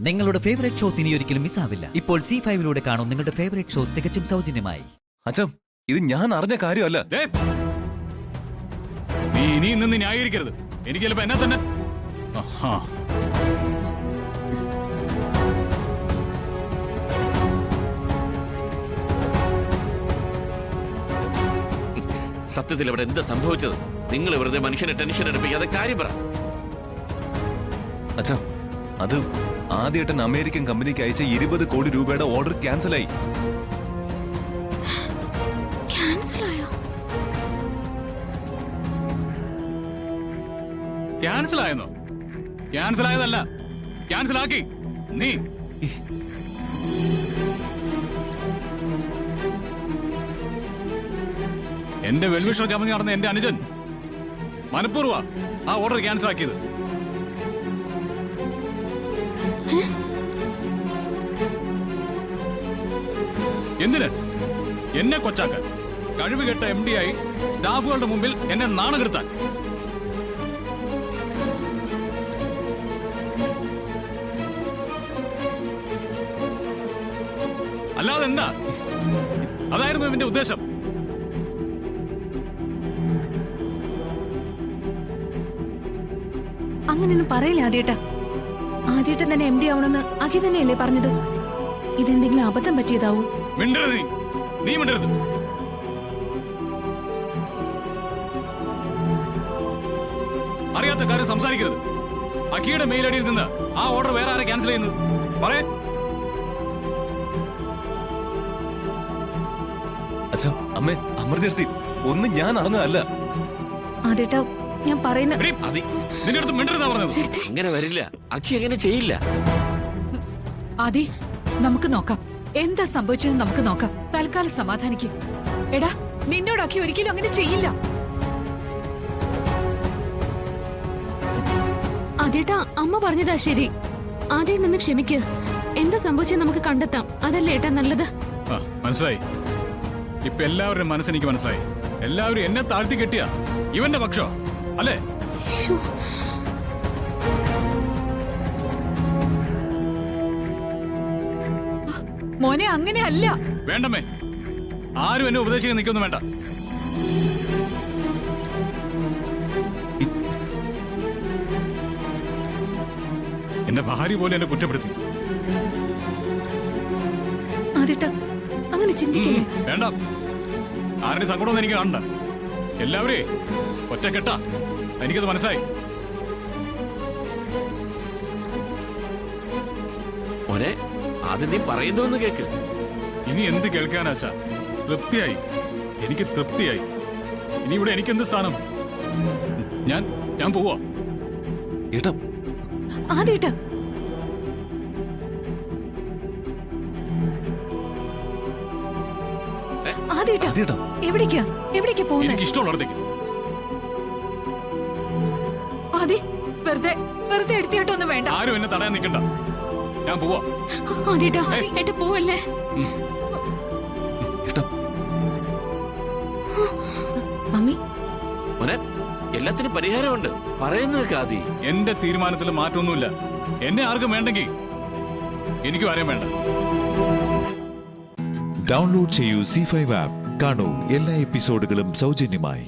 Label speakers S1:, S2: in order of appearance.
S1: നിങ്ങളുടെ favourite shows ഇനി ഒരിക്കലും മിസ്സാവില്ല. ഇപ്പോൾ C5 കാണും നിങ്ങളുടെ ഫേവറേറ്റ് ഷോസ് തികച്ചും സൗജന്യമായി.
S2: അച്ഛൻ, ഇത് ഞാൻ അറിഞ്ഞ കാര്യമല്ല.
S3: നീ ഇനിയും നിന്ന് ന്യായീകരിക്കരുത്. എനിക്ക് ചിലപ്പോ എന്നെ തന്നെ
S4: സത്യത്തിൽ ഇവിടെ എന്താ സംഭവിച്ചത്? നിങ്ങൾ വെറുതെ മനുഷ്യനെ ടെൻഷൻ എടുപ്പിക്കാതെ കാര്യം പറ.
S2: അച്ഛാ, അത് ആദ്യേട്ടൻ അമേരിക്കൻ കമ്പനിക്ക് അയച്ച 20 കോടി രൂപയുടെ ഓർഡർ ക്യാൻസലായി.
S3: ക്യാൻസൽ ആയെന്നോ? ക്യാൻസൽ ആയതല്ല, ക്യാൻസൽ ആക്കി നീ. എന്റെ വെൽവിഷ ചമഞ്ഞ് നടന്ന എന്റെ അനുജൻ മനഃപൂർവ്വ ആ ഓർഡർ ക്യാൻസൽ ആക്കിയത്. എന്തിന്? എന്നെ കൊച്ചാക്കാൻ, കഴിവുകെട്ട MD ആയി സ്റ്റാഫുകളുടെ മുമ്പിൽ എന്നെ നാണം കെടുത്താൻ. അല്ലാതെ എന്താ? അതായിരുന്നു ഇവന്റെ ഉദ്ദേശം.
S5: അങ്ങനെയൊന്നും പറയില്ല ആദ്യേട്ടാ. ആദ്യേട്ടൻ തന്നെ MD ആവണമെന്ന് അഖി തന്നെയല്ലേ പറഞ്ഞത്? ഇതെന്തെങ്കിലും അബദ്ധം പറ്റിയതാവും.
S3: മിണ്ടരുത് നീ മിണ്ടരുത്. അറിയാത്ത കാര്യം സംസാരിക്കരുത്. അഖിയുടെ മെയിൽ ഐഡിയിൽ നിന്ന് ആ ഓർഡർ വേറെ ആരെ ക്യാൻസൽ ചെയ്യുന്നത്? പറയേ.
S2: അച്ഛാ, അമ്മേ, അമൃതേർത്തി, ഒന്നും ഞാൻ അറിഞ്ഞതല്ല.
S5: ആദ്യേട്ടാ, ഞാൻ പറയുന്ന
S3: നിന്റെ അടുത്ത് മിണ്ടരുതാ പറഞ്ഞത്.
S4: അങ്ങനെ വരില്ല. അഖി അങ്ങനെ ചെയ്യില്ല.
S6: ആദി, നമുക്ക് നോക്കാം എന്താ സംഭവിച്ചതെന്ന്. നമുക്ക് നോക്കാം. തൽക്കാലം സമാധാനിക്കും. എടാ, നിന്നോട് അഖി ഒരിക്കലും അങ്ങനെ ചെയ്യില്ല.
S7: അതേട്ടാ, അമ്മ പറഞ്ഞതാ ശരി. ആദ്യം നിന്ന് ക്ഷമിക്ക്. എന്താ സംഭവിച്ചത് നമുക്ക് കണ്ടെത്താം. അതല്ലേ ഏട്ടാ നല്ലത്.
S3: മനസ്സിലായി. ഇപ്പൊ എല്ലാവരുടെയും മനസ്സെനിക്ക് മനസ്സിലായി. എല്ലാവരും എന്നെ താഴ്ത്തി കെട്ടിയ ഇവന്റെ പക്ഷോ അല്ലേ?
S6: മോനെ, അങ്ങനെയല്ല.
S3: വേണ്ടമ്മേ, ആരും എന്നെ ഉപദേശിക്കാൻ നിൽക്കൊന്നും വേണ്ട. എന്റെ ഭാര്യ പോലെ എന്നെ കുറ്റപ്പെടുത്തി.
S5: ആദ്യേട്ടാ, അങ്ങനെ ചിന്തിക്കില്ലേ?
S3: വേണ്ട, ആരുടെ സങ്കടമൊന്നും എനിക്ക് കാണണ്ട. എല്ലാവരേ ഒറ്റക്കെട്ടാ. എനിക്കത് മനസ്സിലായി.
S4: മോനെ, ആദ്യം നീ പറയുന്നൊന്ന് കേക്ക്.
S3: ഇനി എന്ത് കേൾക്കാനാച്ചാ? തൃപ്തിയായി, എനിക്ക് തൃപ്തിയായി. ഇനി ഇവിടെ എനിക്കെന്ത് സ്ഥാനം? ഞാൻ പോവാ.
S2: ഏട്ടാ,
S5: ആദ്യേട്ടാ, ആദ്യേട്ടാ, എവിടേക്കാ പോകുന്നത്?
S3: എനിക്ക് ഇഷ്ടമുള്ളിടത്തേക്ക്.
S6: ആദി, വെറുതെ എടുത്തിട്ടൊന്നും വേണ്ട.
S3: ആരും എന്നെ തടയാൻ നിൽക്കണ്ട. ഞാൻ പോവാ.
S7: ആദ്യേട്ടാ, ഏട്ടാ പോവല്ലേ.
S5: മമ്മി,
S4: മോനെ, എല്ലാത്തിനും പരിഹാരമുണ്ട്. പറയുന്നത് ആദി.
S3: എന്റെ തീരുമാനത്തിൽ മാറ്റമൊന്നുമില്ല. എന്നെ ആർക്കും വേണ്ടെങ്കിൽ എനിക്കും ആരെയും വേണ്ട.
S8: ഡൗൺലോഡ് ചെയ്യൂ C5 ആപ്പ്. കാണൂ എല്ലാ എപ്പിസോഡുകളും സൗജന്യമായി.